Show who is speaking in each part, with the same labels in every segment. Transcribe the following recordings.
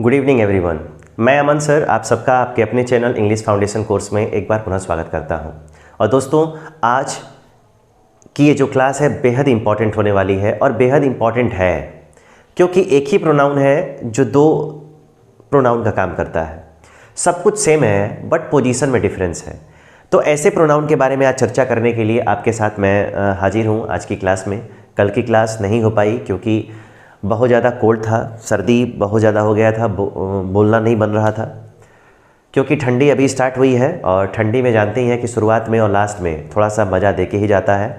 Speaker 1: Good evening everyone. मैं अमन sir आप सबका आपके अपने चैनल इंग्लिश फाउंडेशन कोर्स में एक बार पुनः स्वागत करता हूं। और दोस्तों, आज की ये जो क्लास है बेहद इंपॉर्टेंट होने वाली है और बेहद इंपॉर्टेंट है क्योंकि एक ही प्रोनाउन है जो दो प्रोनाउन का काम करता है। सब कुछ सेम है बट पोजीशन में डिफरेंस है। तो ऐसे प्रोनाउन के बारे में आज चर्चा करने के लिए आपके साथ मैं हाजिर हूँ आज की क्लास में। कल की क्लास नहीं हो पाई क्योंकि बहुत ज़्यादा कोल्ड था, सर्दी बहुत ज़्यादा हो गया था, बोलना नहीं बन रहा था क्योंकि ठंडी अभी स्टार्ट हुई है और ठंडी में जानते ही हैं कि शुरुआत में और लास्ट में थोड़ा सा मज़ा दे के ही जाता है।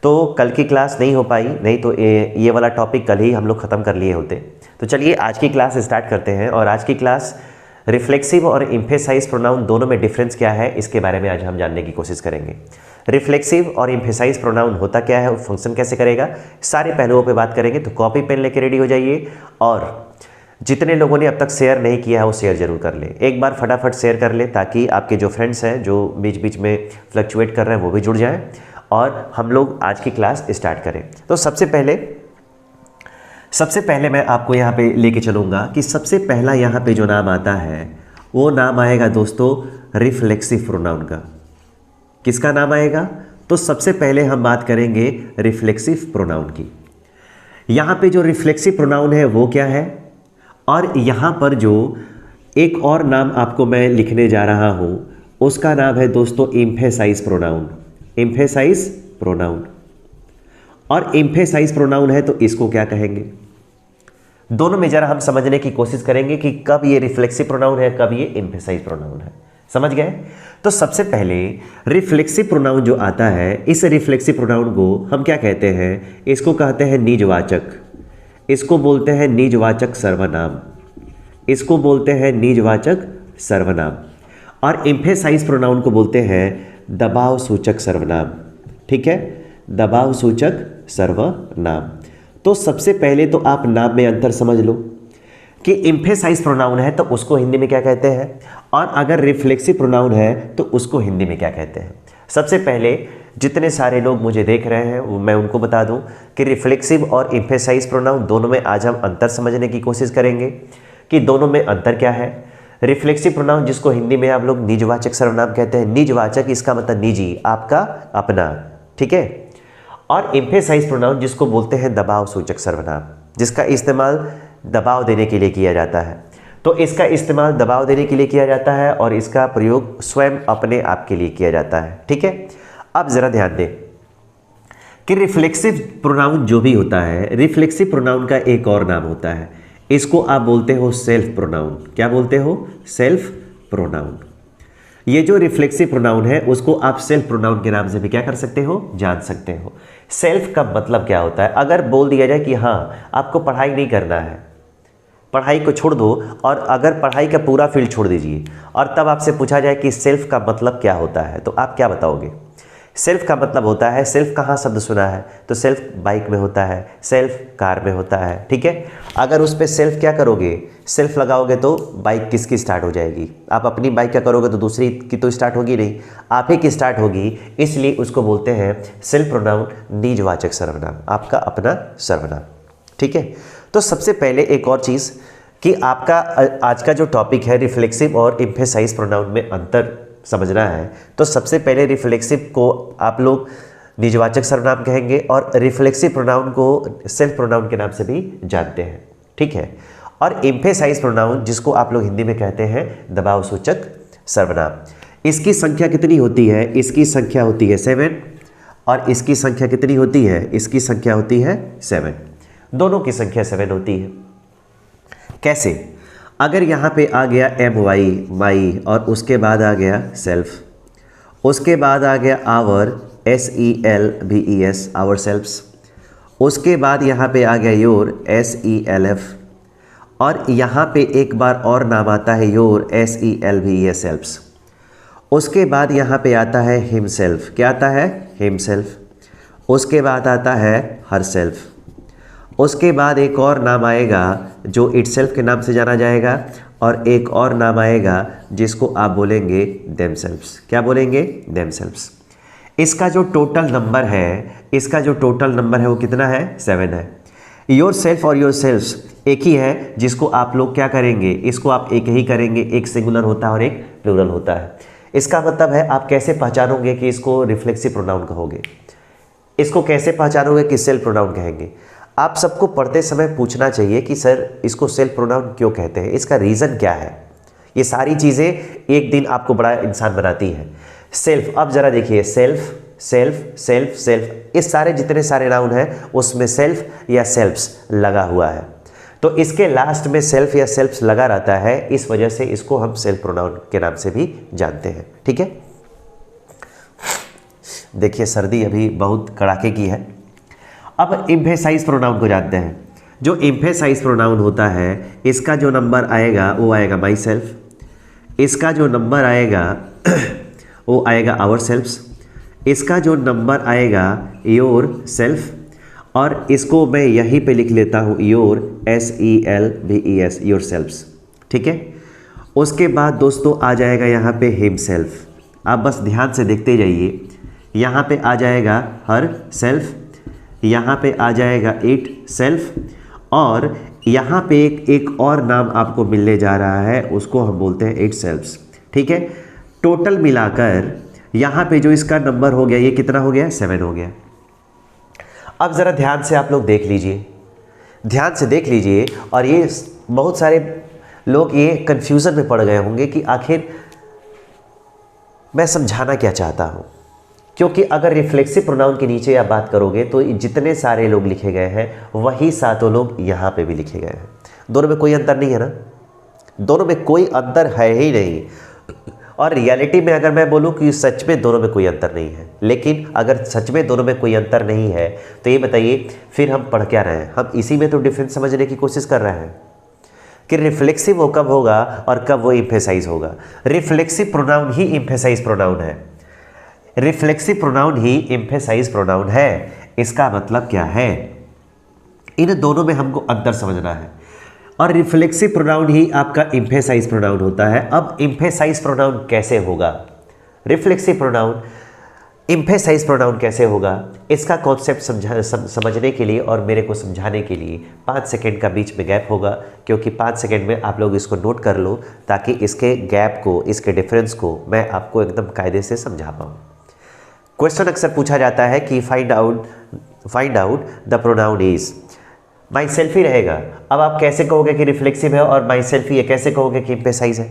Speaker 1: तो कल की क्लास नहीं हो पाई, नहीं तो ये वाला टॉपिक कल ही हम लोग ख़त्म कर लिए होते। तो चलिए आज की क्लास स्टार्ट करते हैं और आज की क्लास रिफ्लेक्सिव और एम्फेसाइज प्रोनाउन दोनों में डिफरेंस क्या है इसके बारे में आज हम जानने की कोशिश करेंगे। रिफ्लेक्सिव और एम्फेसाइज प्रोनाउन होता क्या है, फंक्शन कैसे करेगा, सारे पहलुओं पे बात करेंगे। तो कॉपी पेन लेके रेडी हो जाइए और जितने लोगों ने अब तक शेयर नहीं किया है वो शेयर जरूर कर ले। एक बार फटाफट शेयर कर ले ताकि आपके जो फ्रेंड्स हैं जो बीच बीच में फ्लक्चुएट कर रहे हैं वो भी जुड़ जाएं और हम लोग आज की क्लास स्टार्ट करें। तो सबसे पहले मैं आपको यहाँ पे लेके चलूँगा कि सबसे पहला यहाँ पे जो नाम आता है वो नाम आएगा दोस्तों रिफ्लेक्सिव प्रोनाउन का। किसका नाम आएगा? तो सबसे पहले हम बात करेंगे रिफ्लेक्सिव प्रोनाउन की। यहाँ पे जो रिफ्लेक्सिव प्रोनाउन है वो क्या है, और यहाँ पर जो एक और नाम आपको मैं लिखने जा रहा हूँ उसका नाम है दोस्तों एम्फेसाइज प्रोनाउन। एम्फेसाइज प्रोनाउन और एम्फेसाइज प्रोनाउन है तो इसको क्या कहेंगे, दोनों में जरा हम समझने की कोशिश करेंगे कि कब ये रिफ्लेक्सिव प्रोनाउन है कब ये एम्फेसाइज प्रोनाउन है। समझ गए? तो सबसे पहले रिफ्लेक्सिव प्रोनाउन जो आता है, इस रिफ्लेक्सिव प्रोनाउन को हम क्या कहते हैं, इसको कहते हैं निजवाचक, इसको बोलते हैं निजवाचक सर्वनाम, इसको बोलते हैं निजवाचक सर्वनाम। और एम्फेसाइज प्रोनाउन को बोलते हैं दबाव सूचक सर्वनाम। ठीक है, दबाव सूचक सर्वनाम। तो सबसे पहले तो आप नाम में अंतर समझ लो कि एम्फेसाइज प्रोनाउन है तो उसको हिंदी में क्या कहते हैं, और अगर रिफ्लेक्सिव प्रोनाउन है तो उसको हिंदी में क्या कहते हैं। सबसे पहले जितने सारे लोग मुझे देख रहे हैं वो मैं उनको बता दूं कि रिफ्लेक्सिव और एम्फेसाइज प्रोनाउन दोनों में आज हम अंतर समझने की कोशिश करेंगे कि दोनों में अंतर क्या है। रिफ्लेक्सिव प्रोनाउन जिसको हिंदी में आप लोग निजवाचक सर्वनाम कहते हैं, निजवाचक इसका मतलब निजी, आपका, अपना। ठीक है। और एम्फेसाइज प्रोनाउन जिसको बोलते हैं दबाव सूचक सर्वनाम, जिसका इस्तेमाल दबाव देने के लिए किया जाता है। तो इसका इस्तेमाल दबाव देने के लिए किया जाता है और इसका प्रयोग स्वयं अपने आप के लिए किया जाता है। ठीक है। अब जरा ध्यान दें कि रिफ्लेक्सिव प्रोनाउन जो भी होता है, रिफ्लेक्सिव प्रोनाउन का एक और नाम होता है, इसको आप बोलते हो सेल्फ प्रोनाउन। क्या बोलते हो? Self pronoun. ये जो रिफ्लेक्सिव प्रोनाउन है उसको आप सेल्फ प्रोनाउन के नाम से भी क्या कर सकते हो, जान सकते हो। सेल्फ का मतलब क्या होता है? अगर बोल दिया जाए कि हाँ आपको पढ़ाई नहीं करना है, पढ़ाई को छोड़ दो, और अगर पढ़ाई का पूरा फील्ड छोड़ दीजिए और तब आपसे पूछा जाए कि सेल्फ का मतलब क्या होता है तो आप क्या बताओगे? सेल्फ का मतलब होता है, सेल्फ कहाँ शब्द सुना है? तो सेल्फ बाइक में होता है, सेल्फ कार में होता है। ठीक है। अगर उस पर सेल्फ क्या करोगे, सेल्फ लगाओगे तो बाइक किसकी स्टार्ट हो जाएगी? आप अपनी बाइक का करोगे तो दूसरी की तो स्टार्ट होगी नहीं, आप ही की स्टार्ट होगी। इसलिए उसको बोलते हैं सेल्फ प्रोनाउन निजवाचक सर्वनाम, आपका अपना सर्वनाम। ठीक है। तो सबसे पहले एक और चीज़ कि आपका आज का जो टॉपिक है रिफ्लेक्सिव और एम्फेसाइज प्रोनाउन में अंतर समझना है। तो सबसे पहले रिफ्लेक्सिव को आप लोग निजवाचक सर्वनाम कहेंगे और रिफ्लेक्सिव प्रोनाउन को सेल्फ प्रोनाउन के नाम से भी जानते हैं। ठीक है। और एम्फेसाइज प्रोनाउन जिसको आप लोग हिंदी में कहते हैं दबाव सूचक सर्वनाम, इसकी संख्या कितनी होती है? इसकी संख्या होती है 7 और इसकी संख्या कितनी होती है? इसकी संख्या होती है 7। दोनों की संख्या 7 होती है। कैसे? अगर यहाँ पे आ गया my, माई, और उसके बाद आ गया सेल्फ, उसके बाद आ गया आवर, SELVES, आवर सेल्फ्स, उसके बाद यहाँ पे आ गया योर, SELF, और यहाँ पे एक बार और नाम आता है योर, SELVES, सेल्फ्स। उसके बाद यहाँ पे आता है हिमसेल्फ। क्या आता है? हिमसेल्फ। उसके बाद आता है हर सेल्फ। उसके बाद एक और नाम आएगा जो इटसेल्फ के नाम से जाना जाएगा, और एक और नाम आएगा जिसको आप बोलेंगे देमसेल्फ्स। क्या बोलेंगे? देमसेल्फ्स। इसका जो टोटल नंबर है, इसका जो टोटल नंबर है वो कितना है? 7 है। योर सेल्फ और योर सेल्फ्स एक ही है जिसको आप लोग क्या करेंगे, इसको आप एक ही करेंगे, एक सिंगुलर होता है और एक प्लूरल होता है। इसका मतलब है आप कैसे पहचानोगे कि इसको रिफ्लेक्सिव प्रोनाउन कहोगे, इसको कैसे पहचानोगे कि सेल्फ प्रोनाउन कहेंगे। आप सबको पढ़ते समय पूछना चाहिए कि सर इसको सेल्फ प्रोनाउन क्यों कहते हैं, इसका रीज़न क्या है। ये सारी चीज़ें एक दिन आपको बड़ा इंसान बनाती है। सेल्फ, अब ज़रा देखिए, सेल्फ सेल्फ सेल्फ सेल्फ, इस सारे जितने सारे नाउन हैं उसमें सेल्फ या सेल्फ्स लगा हुआ है, तो इसके लास्ट में सेल्फ या सेल्फ्स लगा रहता है, इस वजह से इसको हम सेल्फ प्रोनाउन के नाम से भी जानते हैं। ठीक है, देखिए सर्दी अभी बहुत कड़ाके की है। अब एम्फेसाइज प्रोनाउन को जानते हैं। जो एम्फेसाइज प्रोनाउन होता है इसका जो नंबर आएगा वो आएगा माई सेल्फ, इसका जो नंबर आएगा वो आएगा आवर सेल्फ्स, इसका जो नंबर आएगा योर सेल्फ, और इसको मैं यहीं पे लिख लेता हूँ योर, SELVES, योर सेल्फ्स। ठीक है, उसके बाद दोस्तों आ जाएगा यहाँ पे हिम सेल्फ। आप बस ध्यान से देखते जाइए, यहाँ पे आ जाएगा हर सेल्फ, यहाँ पे आ जाएगा इट सेल्फ, और यहाँ पे एक और नाम आपको मिलने जा रहा है, उसको हम बोलते हैं इट सेल्फ्स। ठीक है, टोटल मिलाकर यहाँ पे जो इसका नंबर हो गया, ये कितना हो गया, 7 हो गया। अब ज़रा ध्यान से आप लोग देख लीजिए, ध्यान से देख लीजिए, और ये बहुत सारे लोग ये कन्फ्यूज़न में पड़ गए होंगे कि आखिर मैं समझाना क्या चाहता हूँ, क्योंकि अगर रिफ्लेक्सिव प्रोनाउन के नीचे आप बात करोगे तो जितने सारे लोग लिखे गए हैं वही सातों लोग यहाँ पे भी लिखे गए हैं। दोनों में कोई अंतर नहीं है ना, दोनों में कोई अंतर है ही नहीं। और रियलिटी में अगर मैं बोलूँ कि सच में दोनों में कोई अंतर नहीं है, लेकिन अगर सच में दोनों में कोई अंतर नहीं है तो ये बताइए फिर हम पढ़ क्या रहे हैं। हम इसी में तो डिफरेंस समझने की कोशिश कर रहे हैं कि रिफ्लेक्सिव वो कब होगा और कब वो एम्फेसाइज होगा। रिफ्लेक्सिव प्रोनाउन ही एम्फेसाइज प्रोनाउन है, रिफ्लेक्सिव प्रोनाउन ही एम्फेसाइज प्रोनाउन है। इसका मतलब क्या है, इन दोनों में हमको अंतर समझना है। और रिफ्लेक्सिव प्रोनाउन ही आपका एम्फेसाइज प्रोनाउन होता है। अब एम्फेसाइज प्रोनाउन कैसे होगा, रिफ्लेक्सिव प्रोनाउन एम्फेसाइज प्रोनाउन कैसे होगा, इसका कॉन्सेप्ट समझने के लिए और मेरे को समझाने के लिए 5 सेकेंड का बीच में गैप होगा, क्योंकि 5 सेकेंड में आप लोग इसको नोट कर लो ताकि इसके गैप को, इसके डिफरेंस को मैं आपको एकदम कायदे से समझा पाऊँ। क्वेश्चन अक्सर पूछा जाता है कि find out the pronoun is, myself ही रहेगा। अब आप कैसे कहोगे कि रिफ्लेक्सिव है और माई सेल्फ ही है, कैसे कहोगे कि एम्फेसाइज है,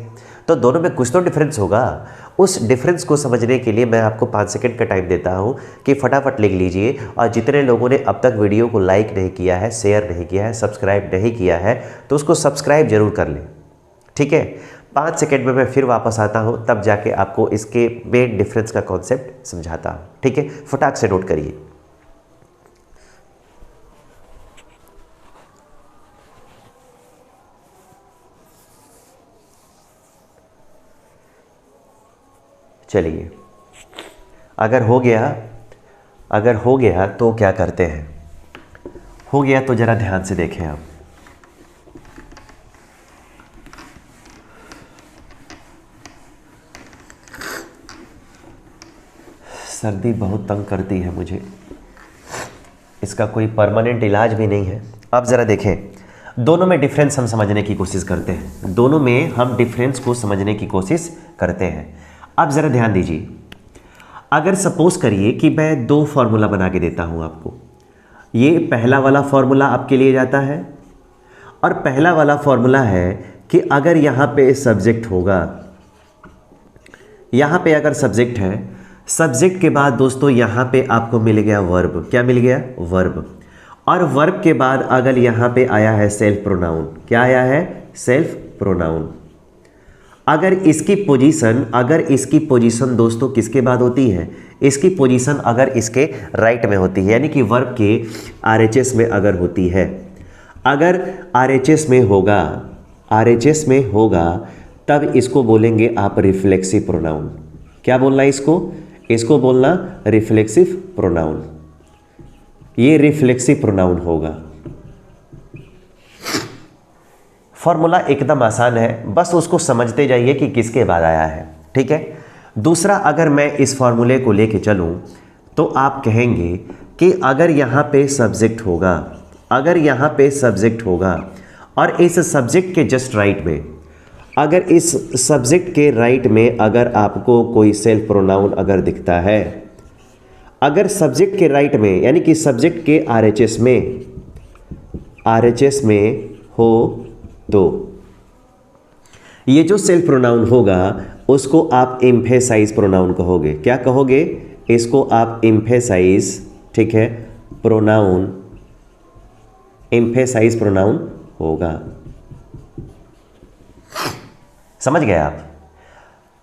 Speaker 1: तो दोनों में कुछ तो डिफरेंस होगा। उस डिफरेंस को समझने के लिए मैं आपको 5 सेकंड का टाइम देता हूं कि फटाफट लिख लीजिए। और जितने लोगों ने अब तक वीडियो को लाइक नहीं किया है, शेयर नहीं किया है, सब्सक्राइब नहीं किया है, तो उसको सब्सक्राइब जरूर कर लें। ठीक है, 5 सेकंड में मैं फिर वापस आता हूं, तब जाके आपको इसके मेन डिफरेंस का कॉन्सेप्ट समझाता हूं। ठीक है, फटाक से नोट करिए। चलिए, अगर हो गया तो क्या करते हैं, हो गया तो ज़रा ध्यान से देखें आप। सर्दी बहुत तंग करती है मुझे, इसका कोई परमानेंट इलाज भी नहीं है। अब ज़रा देखें, दोनों में डिफरेंस हम समझने की कोशिश करते हैं, दोनों में हम डिफरेंस को समझने की कोशिश करते हैं। अब ज़रा ध्यान दीजिए, अगर सपोज करिए कि मैं 2 फार्मूला बना के देता हूँ आपको, ये पहला वाला फार्मूला आपके लिए जाता है, और पहला वाला फार्मूला है कि अगर यहाँ पे सब्जेक्ट होगा, यहाँ पे अगर सब्जेक्ट है, सब्जेक्ट के बाद दोस्तों यहाँ पे आपको मिल गया वर्ब। क्या मिल गया, वर्ब। और वर्ब के बाद अगर यहाँ पे आया है सेल्फ प्रोनाउन, क्या आया है, सेल्फ प्रोनाउन। अगर इसकी पोजीशन दोस्तों किसके बाद होती है, इसकी पोजीशन अगर इसके राइट में होती है, यानी कि वर्ब के RHS में अगर होती है, अगर RHS में होगा तब इसको बोलेंगे आप रिफ्लेक्सिव प्रोनाउन। क्या बोलना है इसको बोलना रिफ्लेक्सिव प्रोनाउन। ये रिफ्लेक्सिव प्रोनाउन होगा। फॉर्मूला एकदम आसान है, बस उसको समझते जाइए कि किसके बाद आया है। ठीक है, दूसरा, अगर मैं इस फॉर्मूले को लेके चलूं तो आप कहेंगे कि अगर यहाँ पे सब्जेक्ट होगा और इस सब्जेक्ट के जस्ट राइट में, अगर इस सब्जेक्ट के राइट में अगर आपको कोई सेल्फ प्रोनाउन अगर दिखता है, अगर सब्जेक्ट के राइट में यानी कि सब्जेक्ट के आरएचएस में हो तो ये जो सेल्फ प्रोनाउन होगा उसको आप एम्फेसाइज प्रोनाउन कहोगे। क्या कहोगे? इसको आप एम्फेसाइज, ठीक है, प्रोनाउन, एम्फेसाइज प्रोनाउन होगा। समझ गए आप?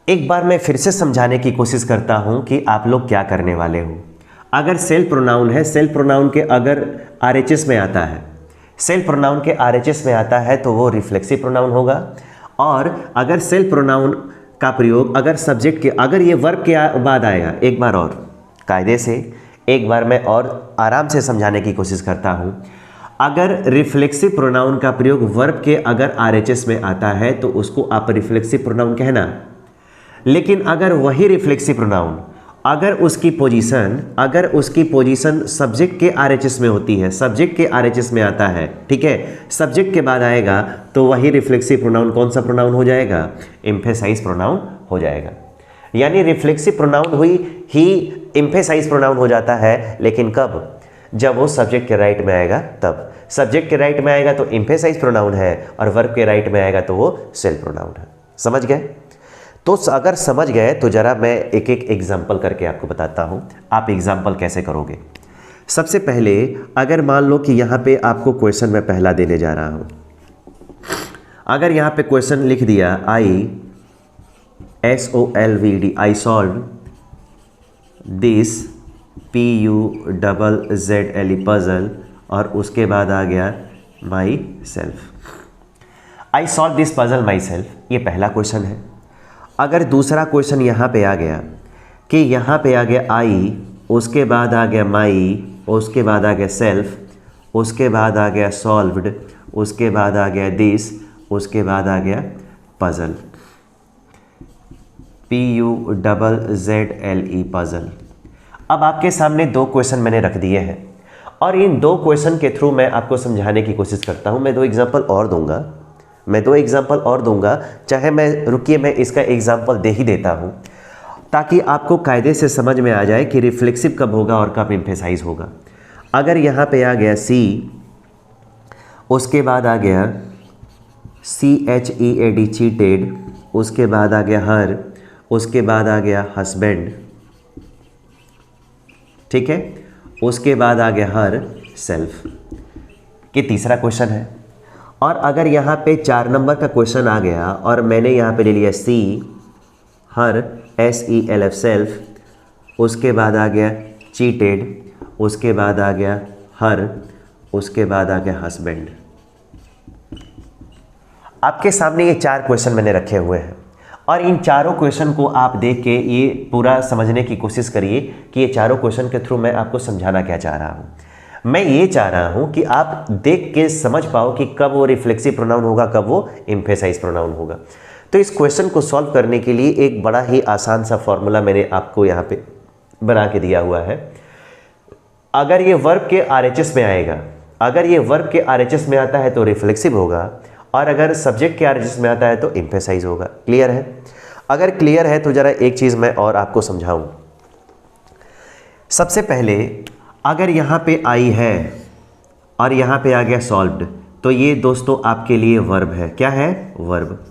Speaker 1: एक बार मैं फिर से समझाने की कोशिश करता हूं कि आप लोग क्या करने वाले हो। अगर सेल्फ प्रोनाउन है, सेल्फ प्रोनाउन के अगर आरएचएस में आता है, सेल्फ प्रोनाउन के आरएचएस में आता है तो वो रिफ्लेक्सिव प्रोनाउन होगा। और अगर सेल्फ प्रोनाउन का प्रयोग अगर सब्जेक्ट के, अगर ये वर्ब के बाद आएगा, एक बार और कायदे से, एक बार मैं और आराम से समझाने की कोशिश करता हूं। अगर रिफ्लेक्सिव प्रोनाउन का प्रयोग वर्ब के अगर आरएचएस में आता है तो उसको आप रिफ्लेक्सिव प्रोनाउन कहना। लेकिन अगर वही रिफ्लेक्सिव प्रोनाउन अगर उसकी पोजीशन सब्जेक्ट के आरएचएस में होती है, सब्जेक्ट के आरएचएस में आता है, ठीक है, सब्जेक्ट के बाद आएगा तो वही रिफ्लेक्सिव प्रोनाउन कौन सा प्रोनाउन हो जाएगा? एम्फेसाइज प्रोनाउन हो जाएगा। यानी रिफ्लेक्सिव प्रोनाउन हुई ही एम्फेसाइज प्रोनाउन हो जाता है, लेकिन कब? जब वो सब्जेक्ट के राइट में आएगा तब। सब्जेक्ट के राइट में आएगा तो एम्फेसाइज प्रोनाउन है और वर्ब के राइट में आएगा तो वो सेल्फ प्रोनाउन है। समझ गए? तो अगर समझ गए तो जरा मैं एक एक एग्जाम्पल करके आपको बताता हूं, आप एग्जाम्पल कैसे करोगे। सबसे पहले अगर मान लो कि यहां पे आपको क्वेश्चन मैं पहला देने जा रहा हूं। अगर यहां पे क्वेश्चन लिख दिया ISOLVD, I solve this PUZZLE puzzle, और उसके बाद आ गया my self, I solve this puzzle my self, ये पहला क्वेश्चन है। अगर दूसरा क्वेश्चन यहाँ पे आ गया कि यहाँ पे आ गया आई, उसके बाद आ गया माई, उसके बाद आ गया सेल्फ, उसके बाद आ गया सॉल्व्ड, उसके बाद आ गया दिस, उसके बाद आ गया पजल, PUZZLE पजल। अब आपके सामने दो क्वेश्चन मैंने रख दिए हैं और इन दो क्वेश्चन के थ्रू मैं आपको समझाने की कोशिश करता हूँ। मैं दो एग्जाम्पल और दूंगा, चाहे मैं, रुकिए, मैं इसका एग्जाम्पल दे ही देता हूँ ताकि आपको कायदे से समझ में आ जाए कि रिफ्लेक्सिव कब होगा और कब एम्फेसाइज होगा। अगर यहाँ पे आ गया सी, उसके बाद आ गया CHEAD चीटेड, उसके बाद आ गया हर, उसके बाद आ गया हस्बैंड, ठीक है, उसके बाद आ गया हर सेल्फ, ये तीसरा क्वेश्चन है। और अगर यहाँ पे 4 नंबर का क्वेश्चन आ गया और मैंने यहाँ पे ले लिया सी, हर, SELF सेल्फ, उसके बाद आ गया चीटेड, उसके बाद आ गया हर, उसके बाद आ गया हस्बैंड। आपके सामने ये 4 क्वेश्चन मैंने रखे हुए हैं और इन चारों क्वेश्चन को आप देख के ये पूरा समझने की कोशिश करिए कि ये चारों क्वेश्चन के थ्रू मैं आपको समझाना क्या चाह रहा हूँ। मैं ये चाह रहा हूँ कि आप देख के समझ पाओ कि कब वो रिफ्लेक्सिव प्रोनाउन होगा, कब वो एम्फेसाइज प्रोनाउन होगा। तो इस क्वेश्चन को सॉल्व करने के लिए एक बड़ा ही आसान सा फॉर्मूला मैंने आपको यहाँ पे बना के दिया हुआ है। अगर ये वर्ब के आरएचएस में आएगा, अगर ये वर्ब के आरएचएस में आता है तो रिफ्लेक्सिव होगा और अगर सब्जेक्ट के आरएचएस में आता है तो एम्फेसाइज होगा। क्लियर है? अगर क्लियर है तो ज़रा एक चीज़ मैं और आपको समझाऊं। सबसे पहले अगर यहाँ पे आई है और यहाँ पे आ गया सॉल्व्ड, तो ये दोस्तों आपके लिए वर्ब है। क्या है? वर्ब।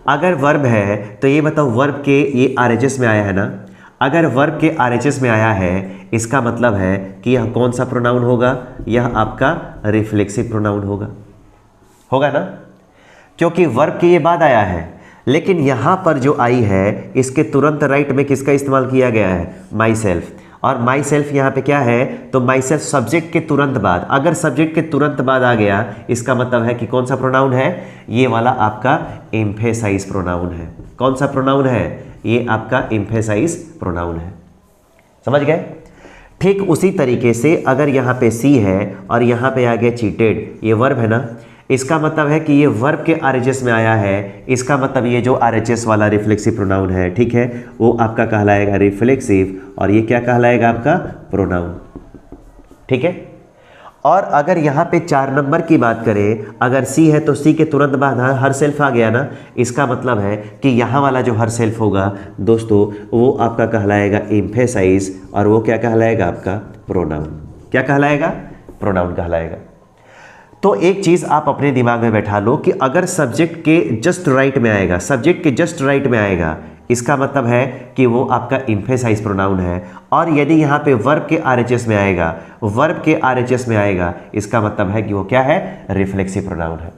Speaker 1: अगर वर्ब है तो ये बताओ वर्ब के ये आरएचएस में आया है ना। अगर वर्ब के आरएचएस में आया है इसका मतलब है कि यह कौन सा प्रोनाउन होगा? यह आपका रिफ्लेक्सिव प्रोनाउन होगा ना, क्योंकि वर्ब के ये बाद आया है। लेकिन यहाँ पर जो आई है इसके तुरंत राइट में किसका इस्तेमाल किया गया है? My self. और माई सेल्फ यहाँ पे क्या है? तो माई सेल्फ सब्जेक्ट के तुरंत बाद, अगर सब्जेक्ट के तुरंत बाद आ गया इसका मतलब है कि कौन सा प्रोनाउन है? ये वाला आपका एम्फेसाइज प्रोनाउन है। कौन सा प्रोनाउन है? ये आपका एम्फेसाइज प्रोनाउन है। समझ गए? ठीक उसी तरीके से अगर यहाँ पे सी है और यहाँ पे आ गया चीटेड, ये वर्ब है ना, इसका मतलब है कि ये वर्ब के आरएचएस में आया है। इसका मतलब ये जो आरएचएस वाला रिफ्लेक्सिव प्रोनाउन है, ठीक है, वो आपका कहलाएगा रिफ्लेक्सिव और ये क्या कहलाएगा? आपका प्रोनाउन। ठीक है। और अगर यहाँ पे 4 नंबर की बात करें, अगर सी है तो सी के तुरंत बाद हर सेल्फ आ गया ना, इसका मतलब है कि यहाँ वाला जो हर सेल्फ होगा दोस्तों वो आपका कहलाएगा एम्फेसाइज, और वो क्या कहलाएगा आपका प्रोनाउन। क्या कहलाएगा? प्रोनाउन कहलाएगा। तो एक चीज़ आप अपने दिमाग में बैठा लो कि अगर सब्जेक्ट के जस्ट राइट में आएगा, सब्जेक्ट के जस्ट राइट में आएगा, इसका मतलब है कि वो आपका एम्फेसाइज प्रोनाउन है। और यदि यहाँ पे वर्ब के आरएचएस में आएगा, वर्ब के आरएचएस में आएगा, इसका मतलब है कि वो क्या है? रिफ्लेक्सिव प्रोनाउन है।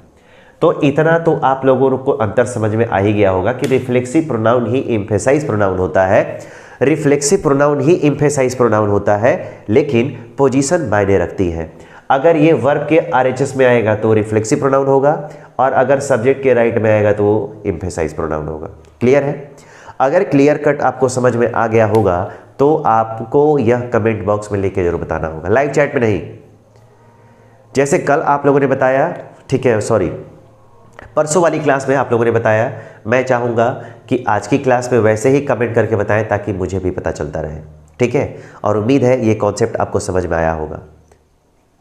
Speaker 1: तो इतना तो आप लोगों को अंतर समझ में आ ही गया होगा कि रिफ्लेक्सिव प्रोनाउन ही एम्फेसाइज प्रोनाउन होता है, रिफ्लेक्सिव प्रोनाउन ही एम्फेसाइज प्रोनाउन होता है, लेकिन पोजीशन मायने रखती है। अगर ये वर्ब के आरएचएस में आएगा तो रिफ्लेक्सिव प्रोनाउन होगा, और अगर सब्जेक्ट के राइट में आएगा तो वो एम्फेसाइज प्रोनाउन होगा। क्लियर है? अगर क्लियर कट आपको समझ में आ गया होगा तो आपको यह कमेंट बॉक्स में लिख के जरूर बताना होगा, लाइव चैट में नहीं। जैसे कल आप लोगों ने बताया, ठीक है, सॉरी, परसों वाली क्लास में आप लोगों ने बताया, मैं चाहूँगा कि आज की क्लास में वैसे ही कमेंट करके बताएं ताकि मुझे भी पता चलता रहे। ठीक है? और उम्मीद है ये कॉन्सेप्ट आपको समझ में आया होगा,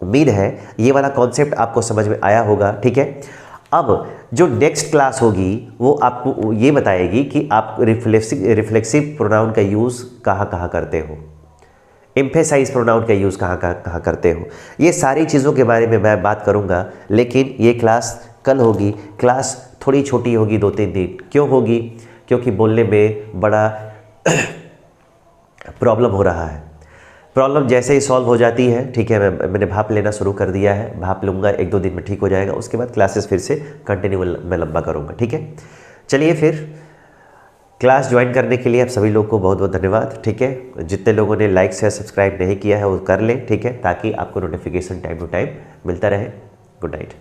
Speaker 1: उम्मीद है ये वाला कॉन्सेप्ट आपको समझ में आया होगा। ठीक है? अब जो नेक्स्ट क्लास होगी वो आपको ये बताएगी कि आप रिफ्लेक्सिव प्रोनाउन का यूज़ कहाँ कहाँ करते हो, एम्फेसाइज प्रोनाउन का यूज़ कहाँ कहाँ करते हो। ये सारी चीज़ों के बारे में मैं बात करूँगा, लेकिन ये क्लास कल होगी। क्लास थोड़ी छोटी होगी, 2-3 दिन। क्यों होगी? क्योंकि बोलने में बड़ा प्रॉब्लम हो रहा है। प्रॉब्लम जैसे ही सॉल्व हो जाती है, ठीक है, मैंने भाप लेना शुरू कर दिया है, भाप लूँगा, 1-2 दिन में ठीक हो जाएगा। उसके बाद क्लासेस फिर से कंटिन्यू मैं लंबा करूँगा। ठीक है? चलिए फिर क्लास ज्वाइन करने के लिए आप सभी लोग को बहुत बहुत धन्यवाद। ठीक है? जितने लोगों ने लाइक से सब्सक्राइब नहीं किया है वो कर लें, ठीक है, ताकि आपको नोटिफिकेशन टाइम टू टाइम मिलता रहे। Good night.